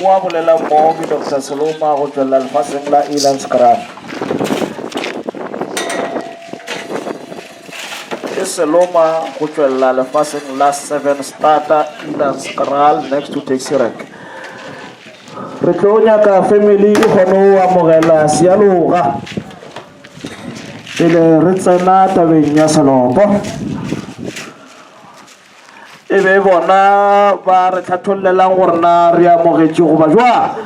wa bolela mo ke Dr. Seloma go tswela lefaseng la Elan Skran. Ke Seloma go tswela lefaseng la 7 starter Elan Skran next to Taxi Rank. Re tlo nyaka family e kgone go amogela Sealoga pele re tsena tabeng ya Selopo. E be bona ba re tlhathollelang gore na re amogetše goba jwa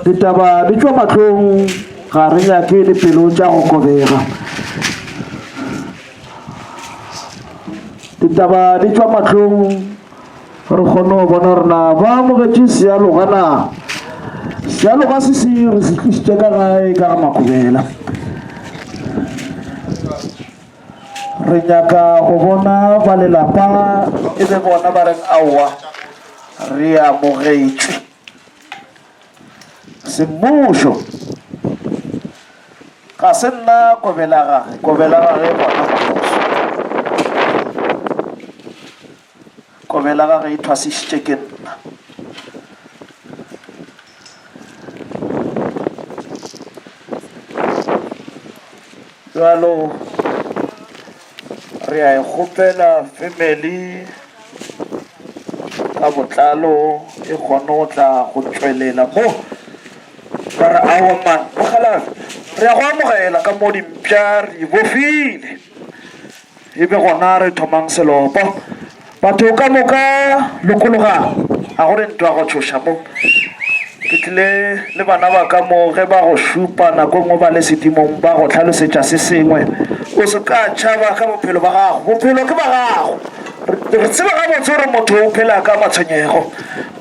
ditaba di tšwa matlong ga re nyake dipelo tša go kobega. Ditaba di tšwa matlong re kgone go bona gore na ba amogetše Sealoga na. Sealoga se re se tlišitše ka gae ka ga Makgobela. Re nyaka go bona ba lelapa e be bona ba reng aowa re amogetšwe. Semmušo ga se nna kobela gage bona makoso. Kobela gage e thwasišitše ke nna. Jalo re a ikgopela family ka botlalo e kgone go tla go tswelela mo ba re awa man mogalafe re a go amogela ka mo dimpša re bofile e be gona re thomang Selopo. Batho ka moka lokologang a gore ntwa go tshoša mo ke tlile le bana ba ka mo ge ba go šupa nako ngwe ba le sedimong ba go tlhalosetša se sengwe o se ka tšhaba ka bophelo ba gago. Bophelo ke ba gago. Re tseba ga botse gore motho o phela ka matshwenyego,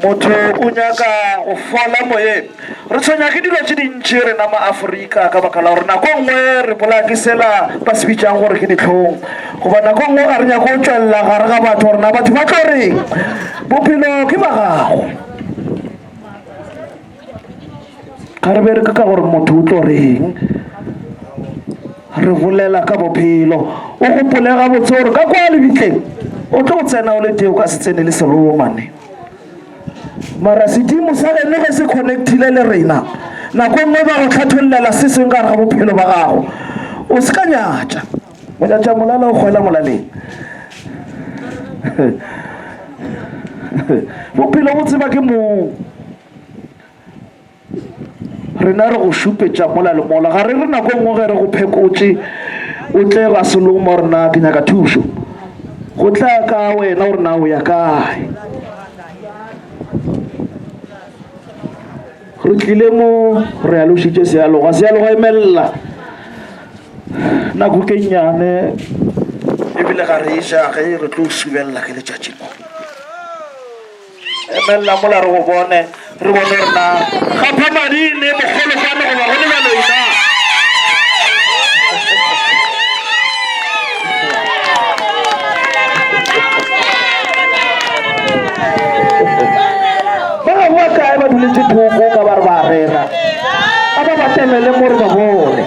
motho o nyaka go fola moyeng. Re tshwenya ke dilo tše dintšhi rena maAforika ka baka la gore nako ngwe re polakisela ba se bitšang gore ke ditlhong goba nako ngwe ga re nyaka go tswelela gare ga batho gore na batho ba tlo reng. Bophelo ke ba gago. Ga re bereke ka gore motho o tlo reng, re bolela ka bophelo. O gopole ga botse gore ka kwa lebitleng o tlo go tsena o le teo ka se tsene le Selomane. Mara sedimo sa gene ge se connectile le rena nako ngwe ba go tlhathollela se seng ka re ga bophelo ba gago. O se ka nyatša monyatša molala o kgwela molaleng. Bophelo bo tseba ke mong. Rena re go šupetša mola le mola ga re re nako ngwe ge re go phekotše o tle ga Seloma gore na ke nyaka thušo go tla ka wena gore na o ya kae. Re tlile mo re alošitše Sealoga. Sealoga emelela nako ke nnyane ebile ga re ešage re tlo o subelela ke letšatši mo. Emelela mola re go bone re bone re na gapha madine mogolofane goba go le baloina. Ba ga bua kae ba duletse thoko ka ba re ba rera a ba ba temele mo re ba bone.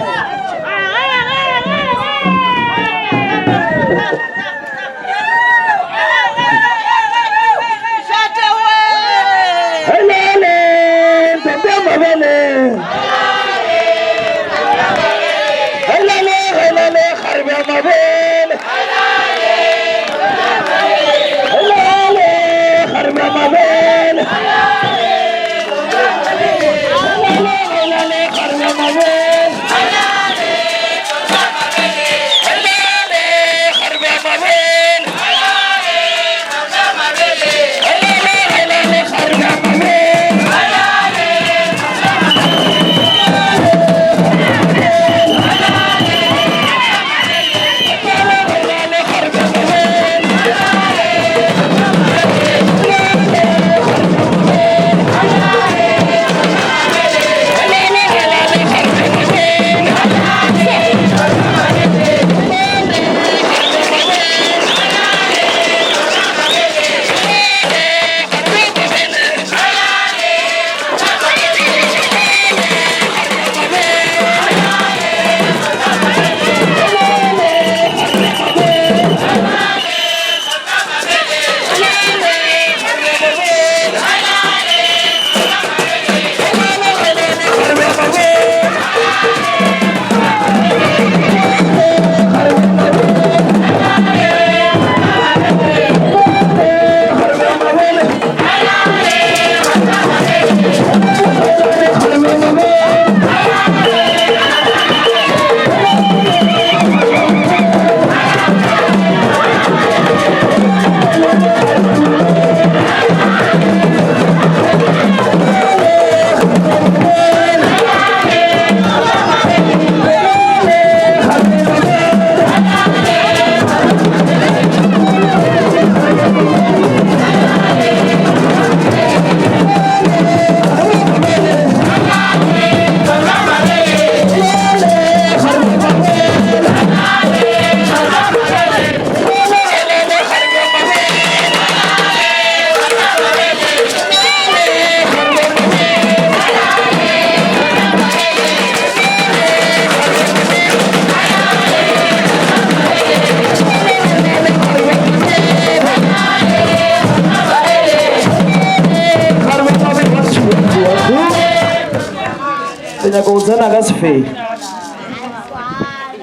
tsena ka Sepedi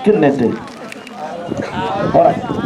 ke nnete. Alright.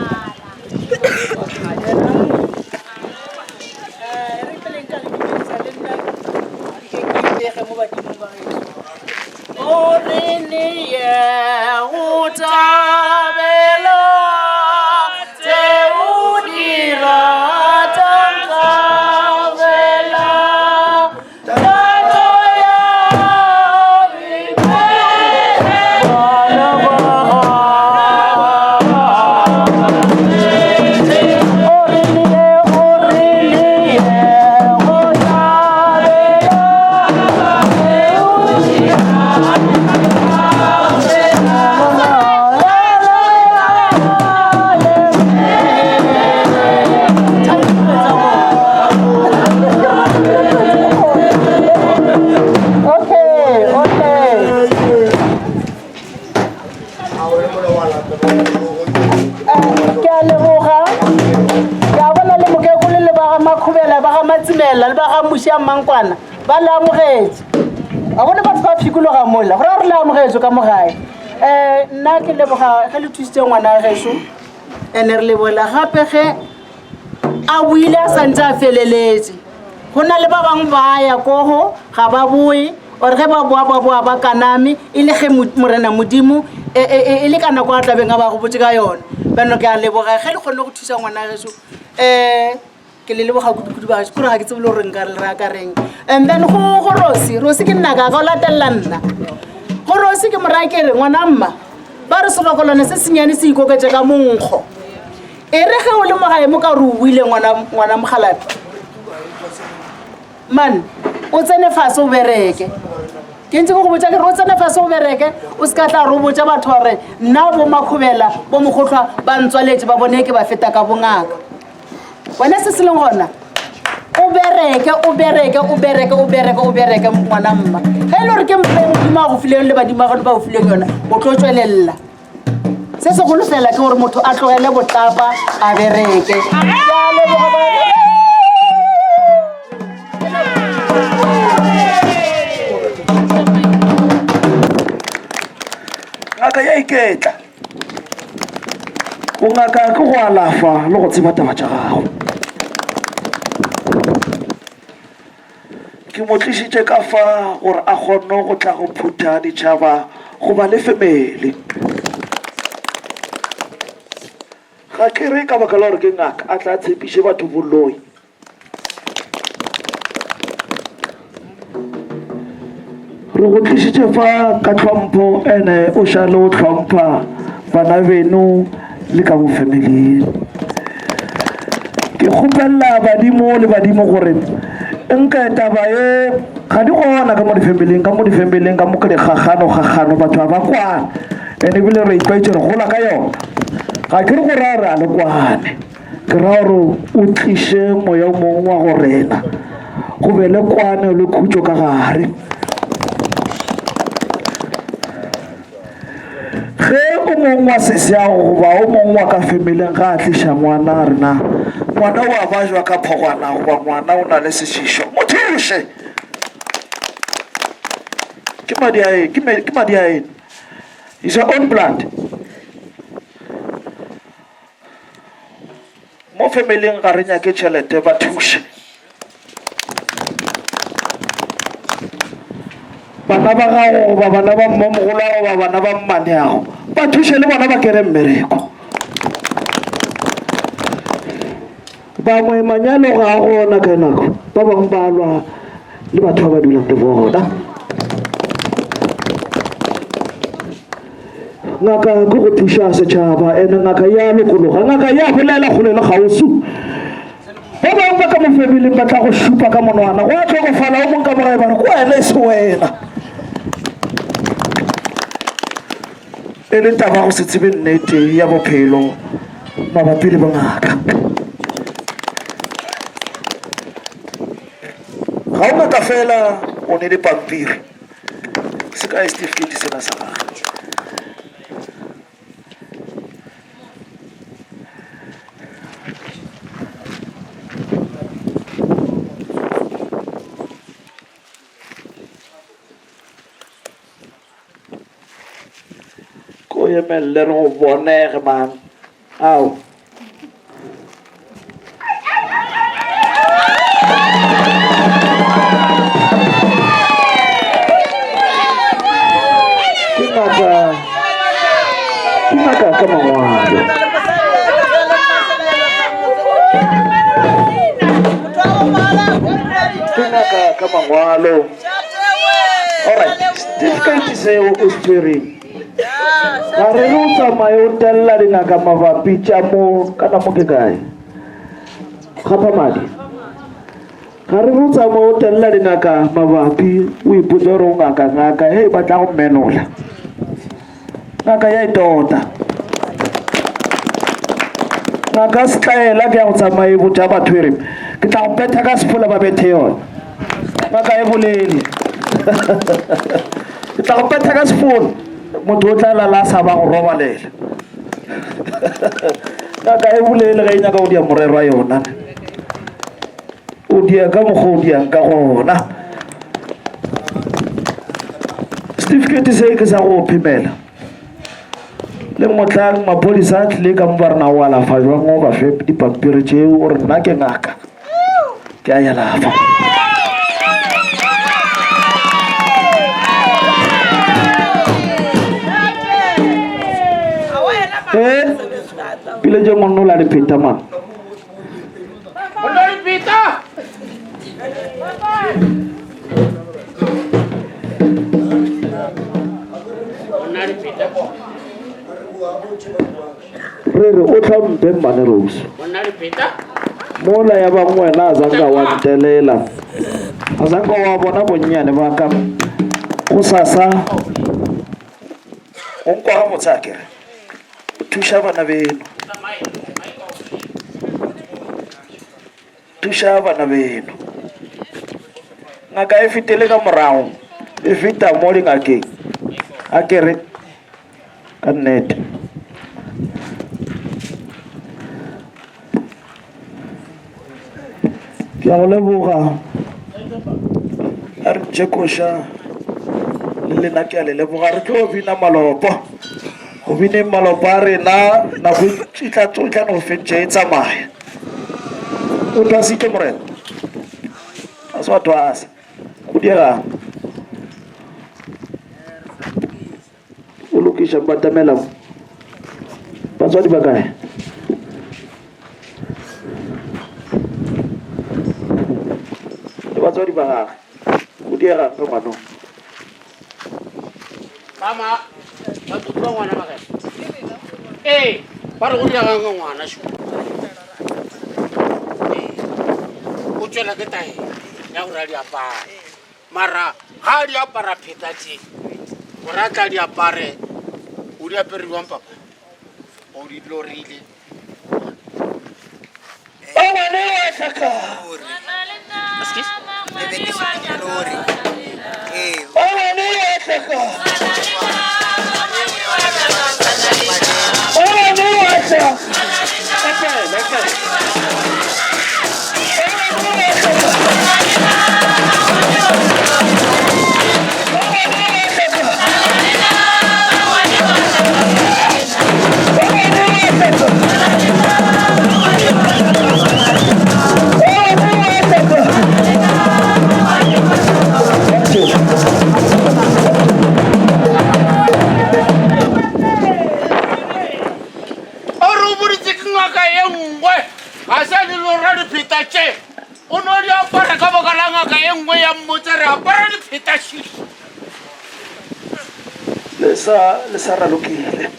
Mangkwana ba la amogetse a gone batho ba phikologa mola gore re la amogetse ka mogae nna ke leboga ge le thusitse ngwana geso ene re lebola gape ge a buile a santse a feleletse go na le ba bangwe ba ya kogo ga ba boe ore ge ba boa ba kaname e le ge morena modimo e le ka nako a tlabeng a ba go botse ka yone bano ke a leboga ge le kgonne go thusa ngwana geso ke le leboga kudu ba gore ga ke tsebe le gore nka re ra ka reng and then go Rosi ke nna ka o latelela nna go Rosi ke mora ke re ngwana mma ba re solokolone se senyane se ikoketse ka monkgo e re ge o le mogae mo ka re o buile ngwana mogalapi man o tsene fase o bereke ke ntse go botsa ke re o tsene fase o bereke o se ka tla re o botsa batho gore nna bo makhubela bo mogotlhwa ba ntswaletse ba bone ke ba feta ka bongaka wena se se leng gona o bereke ngwana mma ge e le gore ke mpe modimo a go fileng le badimo a gone ba go fileng yona o tlo tswelela se segolo fela ke gore motho a tlogele botlapa a bereke ngaka ya iketla o ngaka ke go alafa le go tseba taba tša gago ke mo tlišitše ka fa gore a kgone go tla go phutha ditšhaba go ba le family ga ke re ka baka la gore ke ngaka a tla tshepiše batho boloi re go tlišitše fa ka tlhompho ene o šale o tlhompha bana beno le ka mo familing ke kgopelela badimo le badimo gore nka taba e ga di gona ka mo difamiling ka mo ke dikgagano batho ba kwana ene ebile re itlwaetse re gola ka yona ga ke re go raya re a le kwane ke raya gore o tliše moya o mongwe wa go rena go be le kwane le khutso ka gare ge o mongwe wa seseago goba o mongwe wa ka familing ga a tliša ngwana rena ngwana o a bajwa ka phogwana goba ngwana o na le sešišo mo thuše ke madi a ene is your own blood mo familing ga re nyake tšhelete ba thuše bana ba gago goba bana ba mmamogolo goba bana ba mmaneago ba thuše le bona ba kere mmereko bangwe manyalo ga a gona ka nako ba bangwe ba lwa le batho ba ba dulang le bona ngaka ke go thuša setšhaba ene ngaka ya lokologa ngaka ya bolela kgole le kgaosu ba bangwe ba ka mo familing ba tla go šupa ka monwana go a tlhokofala o mong ka mogae ba re ko wena e se wena e le taba go se tsebe nnete ya bophelo mabapi le bongaka ga o ngaka fela o ne le pampiri se ka setifikeiti sena sa gage emelele re go bonege man ao ke ngaka ka mangwalo ke ngaka ka mangwalo alright certificate seo o se tshwereng ga re re o tsamaye o telela dingaka mabapi tša mo kana mo ke kae kgapa madi ga re re o tsamaye o telela dingaka mabapi o ipotse gore o ngaka e batla go menola ngaka ya itota ngaka se tlaela ke ya go tsamaye botša batho ere ke tla go petha ka sefola ba bethe yona ngaka e bolele ke tla go petha ka sefola motho o tla lala a sa ba go robalela ngaka e bolele ga e nyaka o dia morero wa yona o dia ka mokgwa o diang ka gona certificate se ke sa go phimela le motlang maphodisa a tlile ka mo ba re na o alafa jwang o ba fe dipampiri tšeo o re nna ke ngaka ke a yalafa pile je monna o la dipheta man re re o tlhampe mmane Rose mola ya bang wena a zanka wa ntelela a zanka wa bona bonnyane ba ka go sasa o nkwa ga motsakere o thuša bana beno ngaka e fetele ka morago e feta mo dingakeng a kere ka nnete ke a go leboga a re tšekoša le lena ke a le leboga re tlo bina malopo go bineng malopo a rena nako e tla tsotlhane go fentše e tsamaya o twasitše morena a se wa twasa go diegang o lokiša batamela batswadi ba kae le batswadi ba gage go diegang ka ngwanong mama ba tutwa ngwana ba kae ba re go diegang ka ngwana šo o tswela ke tae ya gore a di apara mara ga a di apara pheta tse gore a tla di apare o di aperiwang papa o di lorile ngwane wa tlhaka le sa ralokile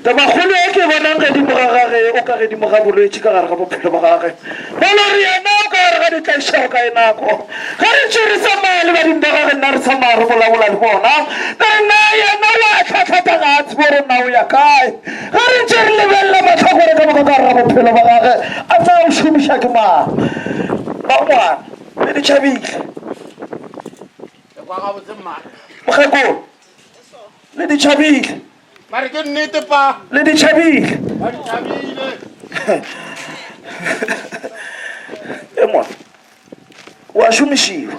tabagolo e ke bonang gedimo ga gage o ka gedimo ga bolwetse ka gare ga bophelo ba gage bolo re yena o ka gare ga ditlaišago ka e nako ga re tse re tsamaya le badimo ba gage nna re tsamaya re bolabola le bona ka nna yena wa tlhatlhata ga a tsebo rona o ya kae ga re ntse re lebelela matlhakore ka moka ka gare ga bophelo ba gage a tsaya o šomiša ke mang ba ngwana le ditšhabile mokgekolo le ditšhabile mare ke nnete pa le ditšhabile ba di thabile e mona wa šomišiwa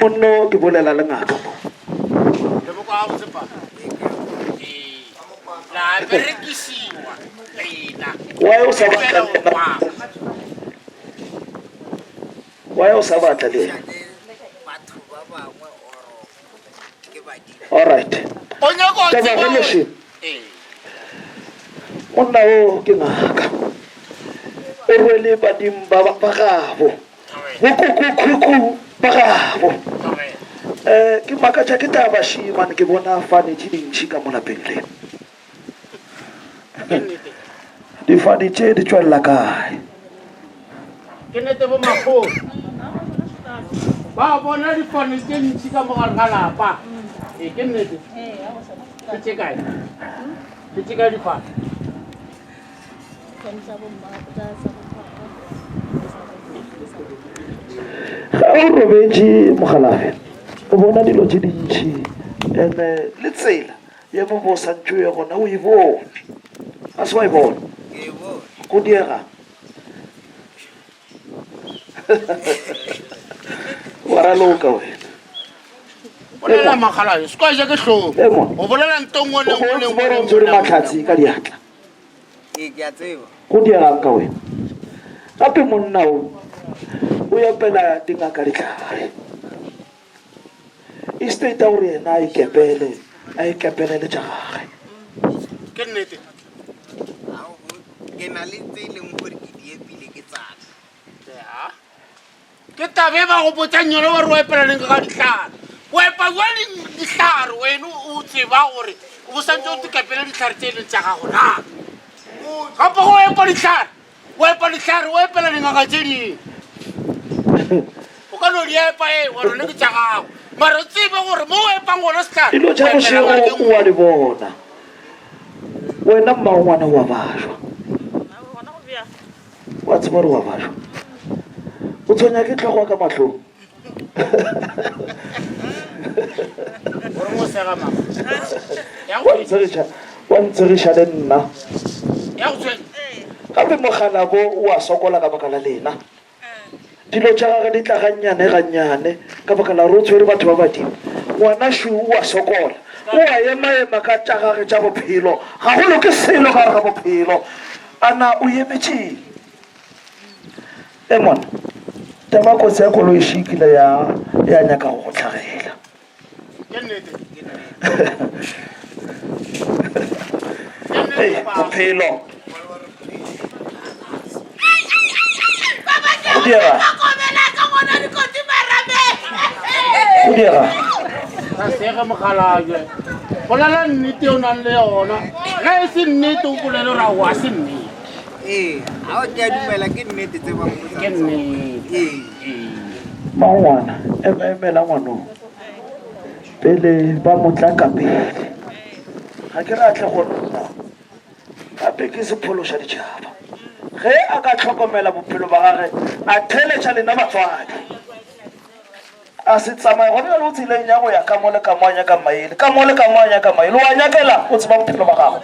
monno ke bolela le ngaka mo le bo kwa botse pa la berekisiwa ina wa o sa batla le all right onya go taba go leshi monna o ke ngaka o rwele badimba ba gabo kuku ba gabo ke makatša ke taba shimane ke bona fane tše dintšhi ka molapeng le difane tše di tswelela kae ke nete bo makgolo ba bona difane tše ntši ka mogare ga lapa ke nnete ke tše kae difane ga o robetše mogalafe o bona dilo tše dintšhi ande le tsela ye mo bo santšo ye gona o e bone a se wa e bona go diega wa raloka wena bolela magalae se kwa ja ke tlhogo o bolela ntong ntse re matlhatsi ka diatla go diegang ka wena gape monna o yapela dingaka ditlhare e state gore yena a ikepele le tša gage ke nnete ke na le tse e leng gore ke di epile ke tsaka ke tabe ba go botsa nyole wa re o epelaneng ka ditlhare o epa jale ditlhare wena o tseba gore o santse o tekepele ditlhare tse e leng tša gago na gape go epa ditlhare o epelaneng ka tse ding o ka no di epa gore ne ke tša gago mara o tsebe gore mo o epang gona setlhare dilo tša bošego o a di bona wena mmagongwana wa bašwa wa tseba gore wa bašwa o tshwenya ke tlhogo ka matlhong gore mo sega mama wa ntshegiša le nna ya go tshwenya gape mogalabo o a sokola ka baka la lena dilo tša gage di tla gannyane ka baka la gore o tshwere batho ba badimo ngwana shu o a sokola o a emaema ka tša gage tša bophelo ga go loke selo ka gare ga bophelo ana o emetšeng mona tema kotsi ya koloi šikile ya nyaka go tlhagela bophelo go diega ka sega mogalaje bolela nnete o nang le yona ga e se nnete o bolele gore a wa se nnete ga o ke a dumela ke nnete tse ke nnete mangwana emela ngwanong pele ba motlaka pele ga ke ratle gore nna gape ke sephološa ditšhaba ge a ka tlhokomela bophelo ba gage a theletša lena batswadi a se tsamaye gone le o tseleng ya go ya ka mo le ka mo a nyaka maele wa nyakela o tseba bophelo ba gago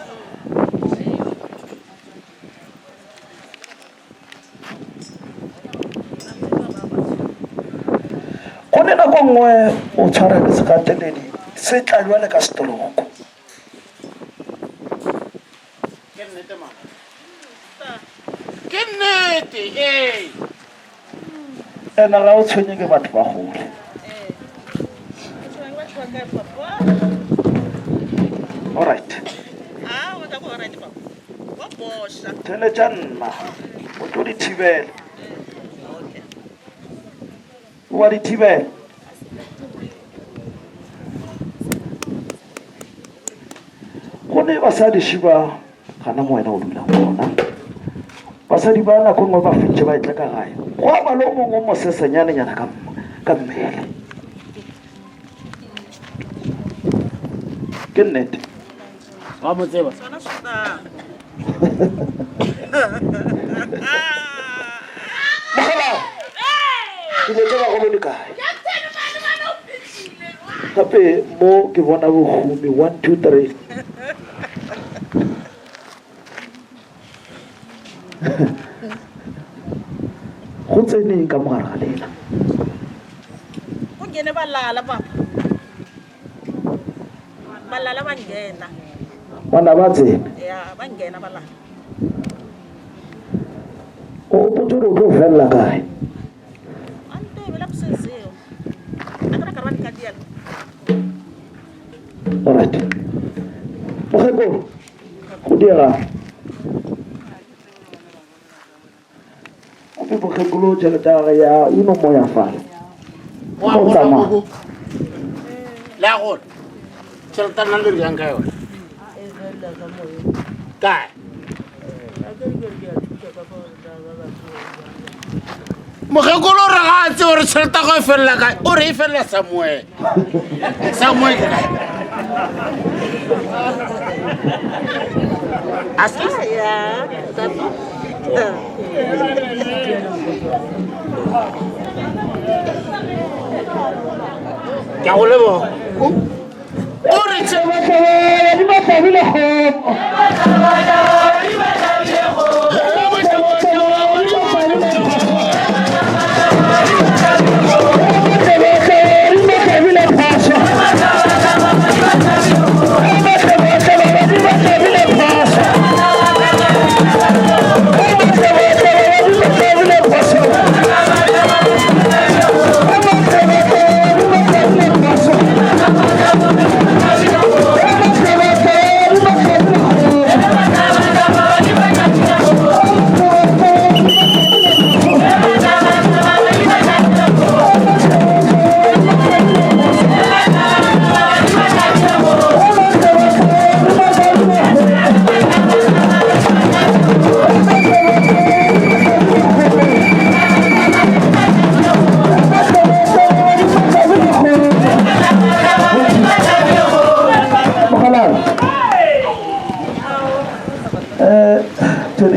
go ne nako nngwe o tshwara le sekateledi se tla jwale ka setoloko ke nnete ena ga o tshwenye ke batho ba gole alright theletša nna o tlo di thibela wa di thibela go ne basadi šiba gana mo wena o dula gona basadi ba nako ngwe ba fetše ba etle ka gae go a malo mongwe mosesenyanenyana ka mmele ke nnete wa mo tseba mogala dilo tse bagolo di kae gape mo ke bona bogumi 1 2 3 go tseneng ka mogare ga lela ngene balala papa balala bangena bana ba tsena ya bangena balala o potso re o tlo fella kae ante bela kusenzeo akara karwani kadiya alright mokgekolo go dira ape mokgekolo tšhelete ya gage ya eno mo ya fala wa Go go tsamaya. go la go tšhelete nna le riang ka yone kae mokgekolo o re ga a tse gore tšhelete go e felela kae o re e felela samuele samuele ke kae ya tata ke a go leboga o re di ba tlabile kgomo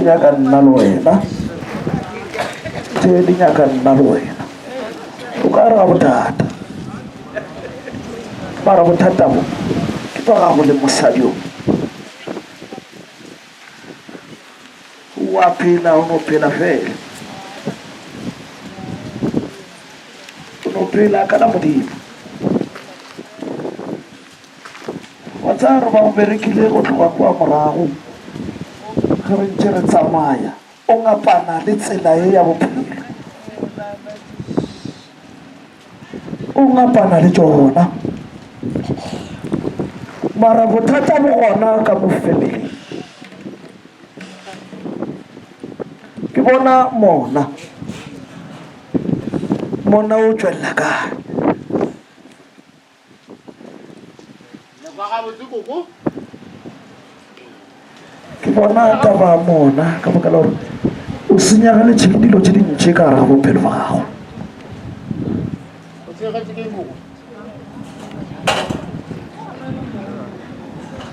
di nyaka nna le wena tse di nyaka nna le wena o ka re ga bothata mara bothata bo ke ba gago le mosadi o wa phela o no phela fela o no phela ka la modimo wa tsaya re ba go berekile go tloga kwa morago re ntse re tsamaya o ngapana le tsela e ya bophelo o ngapana le tsona mara bothata bo gona ka mo family ke bona mona o tswella kae ke bona taba mona ka baka la gore o senyagaletse ke dilo tse dintšhe ka gare ga bophelo ba gago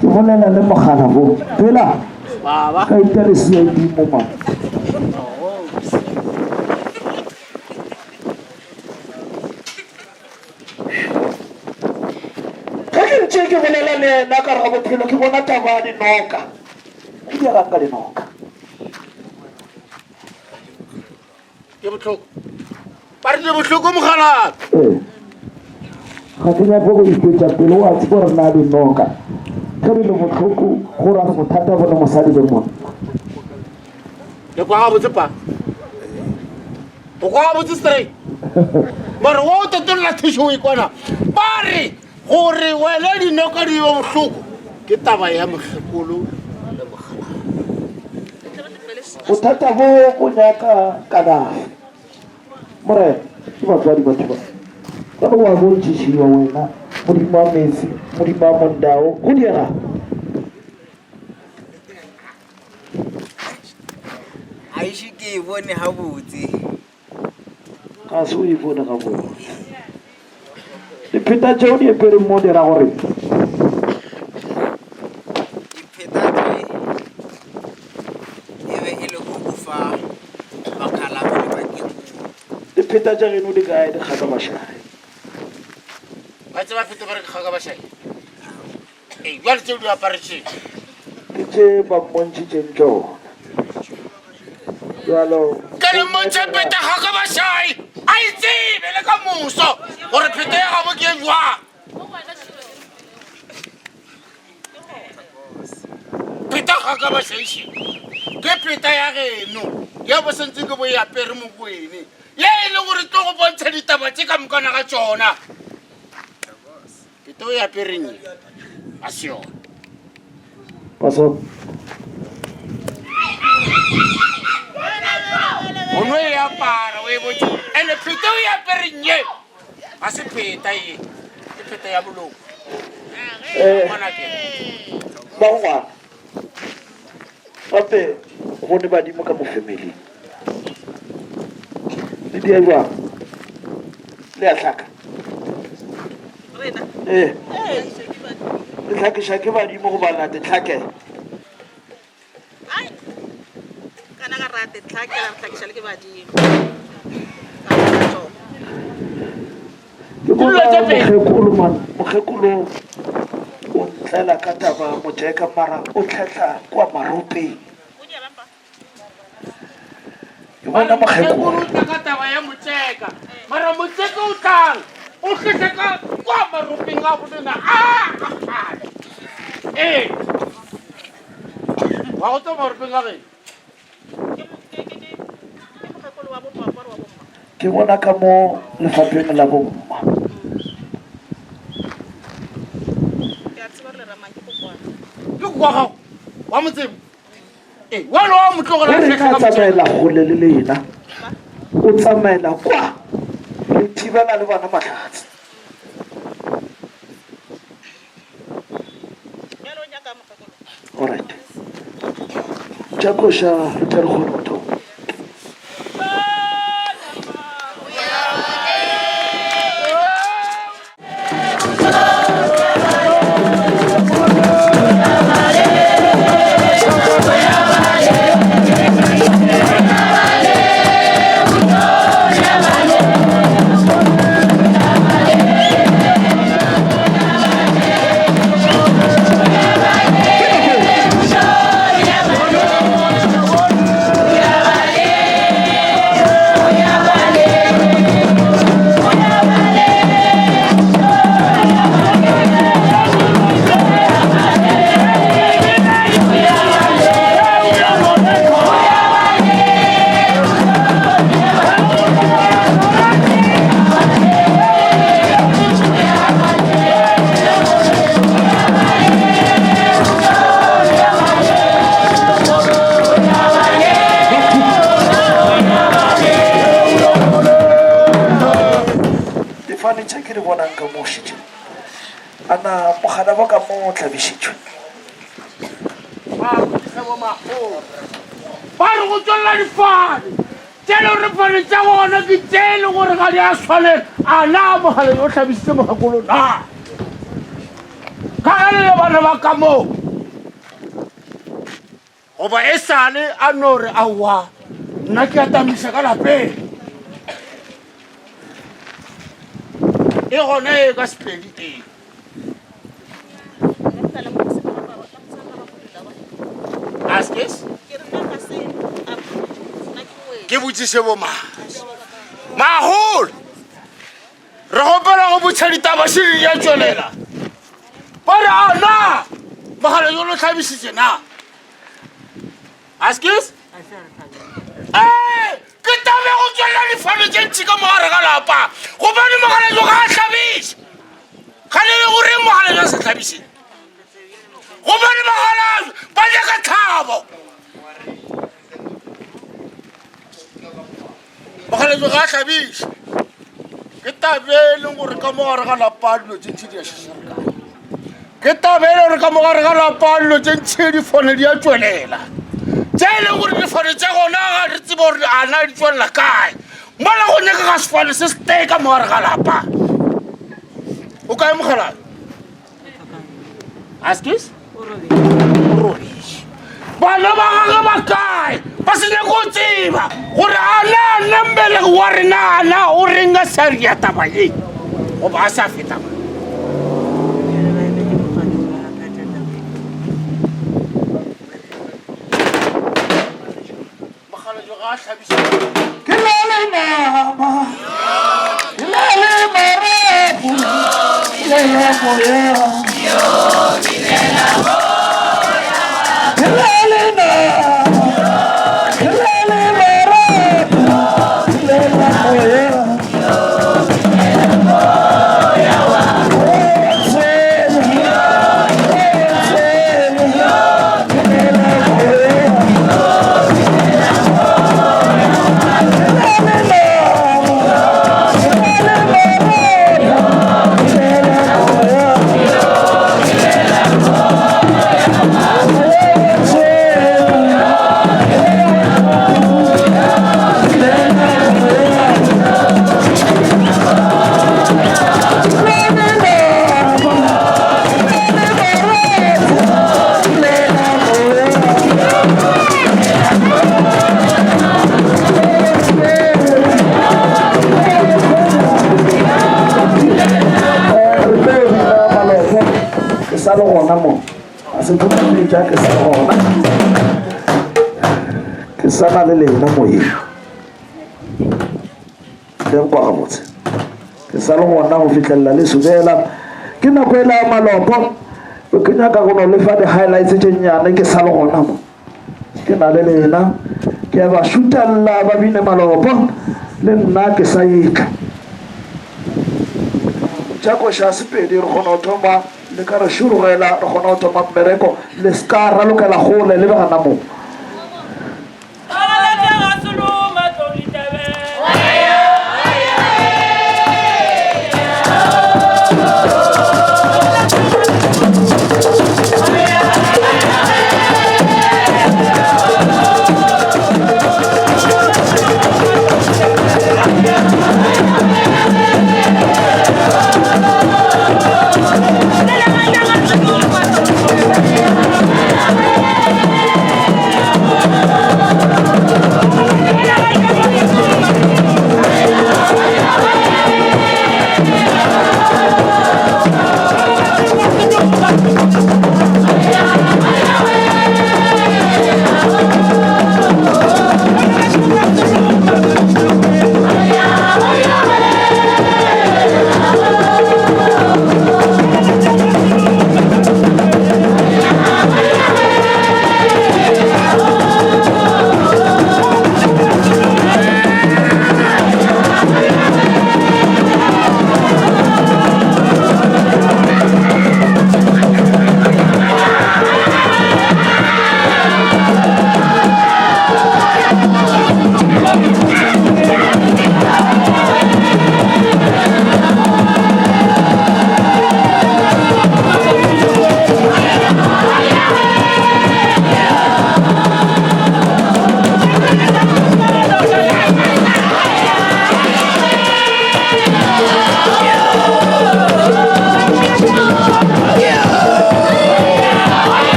ke bolela le mogala bo pela ka itale cid mo ma ka ke ntse ke bolela le ena ka gare ga bophelo ke bona taba ya dinoka ke dirang ka dinoka ke botlhoko ba re le botlhoko mogalape ga ke nyako go ikwetsa pele o a tsebo re na dinoka ge di le botlhoko gore a bothata bone mosadi le mone le kwa ga botse pa o kwa ga botse straight mare wa o totolola thiso o ikwana ba re gore wele dinoka di yo botlhoko ke taba ya mokgekolo le mogalape bothata bo bo nyaka kalafi morena ke batswadi batho ba ka go wa bontšhišiwa wena modimo wa metsi modimo wa mondao go diega a ise ke e bone gabotse ga se o e bone ga bone dipheta tšeo di epereng mo dira gore diphetatse e be e le go go fa bakgalafi le badimo dipheta tša geno di kae dikgaka bašai ba tse ba fete ba re kgaga bašai ee jale tseo di aparetseng ke tše ba mmontšhitšeng tsona jalo ke le mmontšha peta kgaga bašai a itsebe le ka moso gore pheta ya gabo ke jwang pheta ga ka bašaiši ke pheta ya geno ya bo sentse ke bo e apere mokwene ye e le gore tlo go bontsha ditaba tse ka mokana ga tsona pheta o e apereng a se yona Pastor. o no e apara o e botse ande pheta o e apereng ye a se pheta ye ke pheta ya boloko monake Ba ngwana. Gape go ne badimo ka mo family. Le di jwang? Le a tlhaka. Le tlhakisha ke badimo go bana te tlhake. kana ka rate tlhakela tlhakisha le ke badimo Ke mogekolo man, mogekolo o ntlela ka taba mojeka mara o tlhetla kwa maropeng. Ke bona mogekolo. ka taba ya motseka mara motseka o tlang o tlhetleka kwa maropeng a bolena wa go tswa maropeng a geno mogekolo wa bomma wa bomma Ke bona ka mo lefapheng la bomma. ke a tseba le ramang ke kokwana ke kwa gago wa motsebo wena wa motlogela Re ka tsamaela gole le lena. O tsamaela kwa. Le thibela le bana matlhatsi. bjalo o nyaka mogekolo Alright. Jakosha re tle re kgone go thoma. Difanitse ke di bonang ka mo šitše. Ana mogala ba ka mo tlabišitšwe. ba re go tswelela difane tse le gore fane tsa gona ke tse le gore ga di a tshwanela a na mogala yo o tlhabisitse mogakolo na ka gane le bana ba ka moo goba e sale a no re aowa nna ke atamisa ka lapeng e gona e ka sepedi askes ke botsise bo magolo re gopela go botšha ditaba se di ya tswelela ba re ana mogala yo lo tlhabisitse na askes ke tabe go tswelela difane tse ntši ka mogare ga lapa gobane mogala jo ga a tlhabise kgale le gore mogala jo a sa tlhabiseng gobane mogala ba nyaka tlhabo mogala jo ga a tlhabise ke tabe e leng gore ka mogare ga lapa dilo tse ntšhi di a šešereka ke tabe e le gore ka mogare ga lapa dilo tse ntšhi difone di a tswelela tse e leng gore difone tsa gona ga re tsebe gore ana di tswelela kae mola go nyaka ga sefane se stay ka mogare ga lapa o kae mogalane askes bana ba gage ba kae ba se nyako o tseba gore ana nambele wa rena ana o reng a sa ria taba ye goba a sa feta mokgalatšo ga a tlhabisa ke na le nama ke na le marapo le la moya ke na le nama ke na le marapo le la moya sa le gona mo a se phuthutša ke sa gona ke sana le lena moyeng teng kwa gabotse ke sa le gona go fitlhelela le subela ke nako e la ya malopo ke nyaka go no lefa di-highlights tše nnyane ke sa le gona mo ke na le lena ke ba šutella ba bine malopo le nna ke sa ika tša koša Sepedi re kgona go thoma le ka re šurugela re kgona go thoma mmereko le ska ralokela gole le begana mo